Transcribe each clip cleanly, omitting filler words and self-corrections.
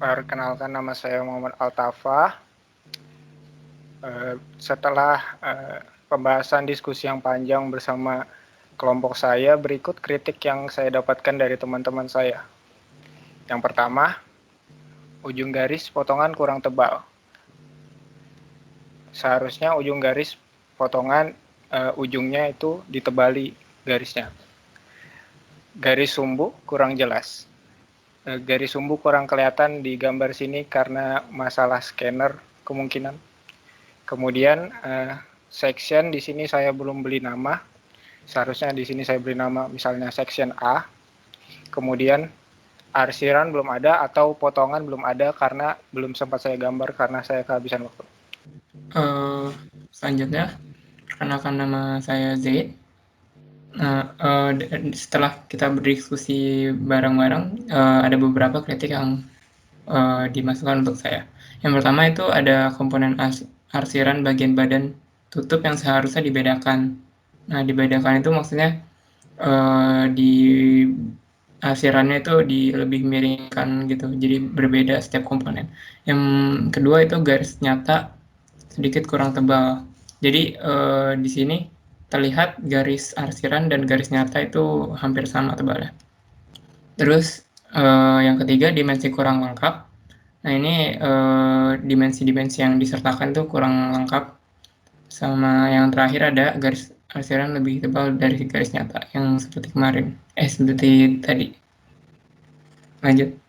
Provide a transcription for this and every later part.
Perkenalkan, nama saya Muhammad Altafa. Setelah pembahasan diskusi yang panjang bersama kelompok saya, berikut kritik yang saya dapatkan dari teman-teman saya. Yang pertama, ujung garis potongan kurang tebal. Seharusnya ujung garis potongan ujungnya itu ditebali garisnya. Garis sumbu kurang jelas. Garis sumbu kurang kelihatan di gambar sini karena masalah scanner kemungkinan. Kemudian section di sini saya belum beli nama. Seharusnya di sini saya beri nama misalnya section A. Kemudian arsiran belum ada atau potongan belum ada karena belum sempat saya gambar karena saya kehabisan waktu. Selanjutnya, perkenalkan nama saya Zaid. Nah, setelah kita berdiskusi bareng-bareng, ada beberapa kritik yang dimasukkan untuk saya. Yang pertama itu ada komponen arsiran bagian badan tutup yang seharusnya dibedakan. Nah, dibedakan itu maksudnya di arsirannya itu lebih miringkan gitu, jadi berbeda setiap komponen. Yang kedua itu garis nyata sedikit kurang tebal. Jadi di sini terlihat garis arsiran dan garis nyata itu hampir sama tebalnya. Terus yang ketiga dimensi kurang lengkap. Nah ini dimensi-dimensi yang disertakan itu kurang lengkap. Sama yang terakhir ada garis arsiran lebih tebal dari garis nyata yang seperti kemarin. Seperti tadi. Lanjut.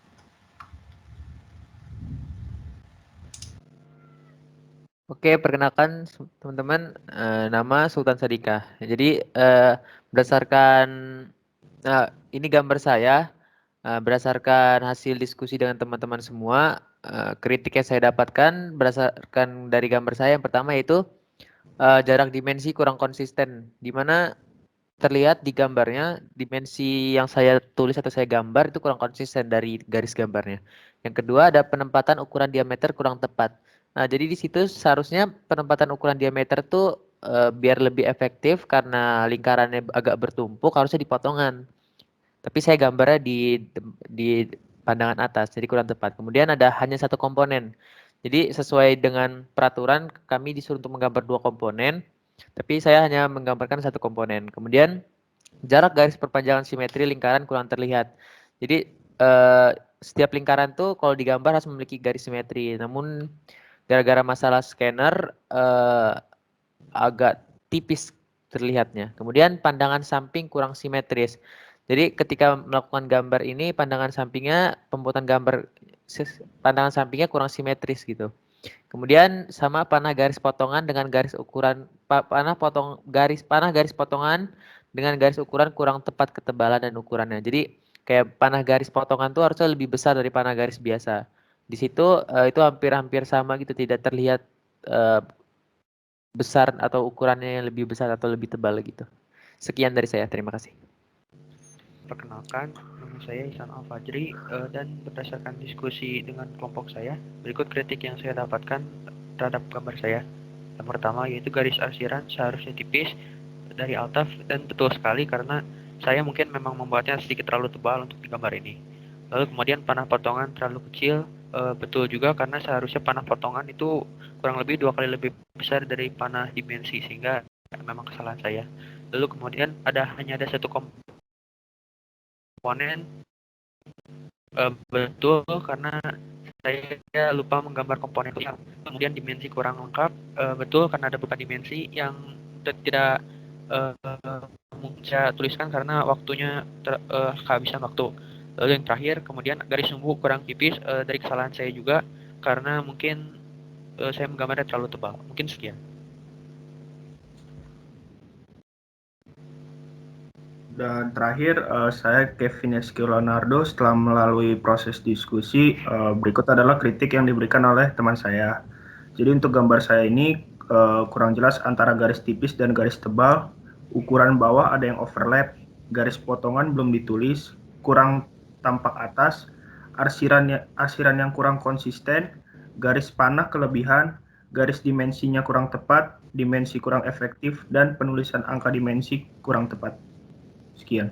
Oke, perkenalkan teman-teman, nama Sultan Sadika. Jadi berdasarkan ini gambar saya, berdasarkan hasil diskusi dengan teman-teman semua, kritik yang saya dapatkan berdasarkan dari gambar saya yang pertama yaitu jarak dimensi kurang konsisten, di mana terlihat di gambarnya dimensi yang saya tulis atau saya gambar itu kurang konsisten dari garis gambarnya. Yang kedua ada penempatan ukuran diameter kurang tepat. Nah, jadi di situ seharusnya penempatan ukuran diameter tuh biar lebih efektif karena lingkarannya agak bertumpuk harusnya di potongan. Tapi saya gambarnya di pandangan atas, jadi kurang tepat. Kemudian ada hanya satu komponen. Jadi sesuai dengan peraturan kami disuruh untuk menggambar dua komponen, tapi saya hanya menggambarkan satu komponen. Kemudian jarak garis perpanjangan simetri lingkaran kurang terlihat. Jadi setiap lingkaran tuh kalau digambar harus memiliki garis simetri. Namun gara-gara masalah scanner agak tipis terlihatnya. Kemudian pandangan samping kurang simetris. Jadi ketika melakukan gambar ini pandangan sampingnya pandangan sampingnya kurang simetris gitu. Kemudian sama panah garis potongan dengan garis ukuran panah garis potongan dengan garis ukuran kurang tepat ketebalan dan ukurannya. Jadi kayak panah garis potongan tuh harusnya lebih besar dari panah garis biasa. Di situ itu hampir-hampir sama gitu, tidak terlihat besar atau ukurannya yang lebih besar atau lebih tebal gitu. Sekian dari saya, terima kasih. Perkenalkan, nama saya Ihsan Al-Fajri dan berdasarkan diskusi dengan kelompok saya, berikut kritik yang saya dapatkan terhadap gambar saya. Yang pertama yaitu garis arsiran seharusnya tipis dari Altaf dan betul sekali karena saya mungkin memang membuatnya sedikit terlalu tebal untuk digambar ini. Lalu kemudian panah potongan terlalu kecil, betul juga karena seharusnya panah potongan itu kurang lebih 2 kali lebih besar dari panah dimensi sehingga memang kesalahan saya. Lalu kemudian hanya ada satu komponen, betul karena saya lupa menggambar komponen yang kemudian dimensi kurang lengkap, betul karena ada beberapa dimensi yang tidak saya tuliskan karena waktunya kehabisan waktu. Lalu yang terakhir kemudian garis sumbu kurang tipis, dari kesalahan saya juga karena mungkin saya menggambarnya terlalu tebal. Mungkin sekian. Dan terakhir, saya Kevin Eski Leonardo. Setelah melalui proses diskusi, berikut adalah kritik yang diberikan oleh teman saya. Jadi untuk gambar saya ini kurang jelas antara garis tipis dan garis tebal. Ukuran bawah ada yang overlap, garis potongan belum ditulis, kurang tampak atas, arsiran yang kurang konsisten, garis panah kelebihan, garis dimensinya kurang tepat, dimensi kurang efektif, dan penulisan angka dimensi kurang tepat. Sekian.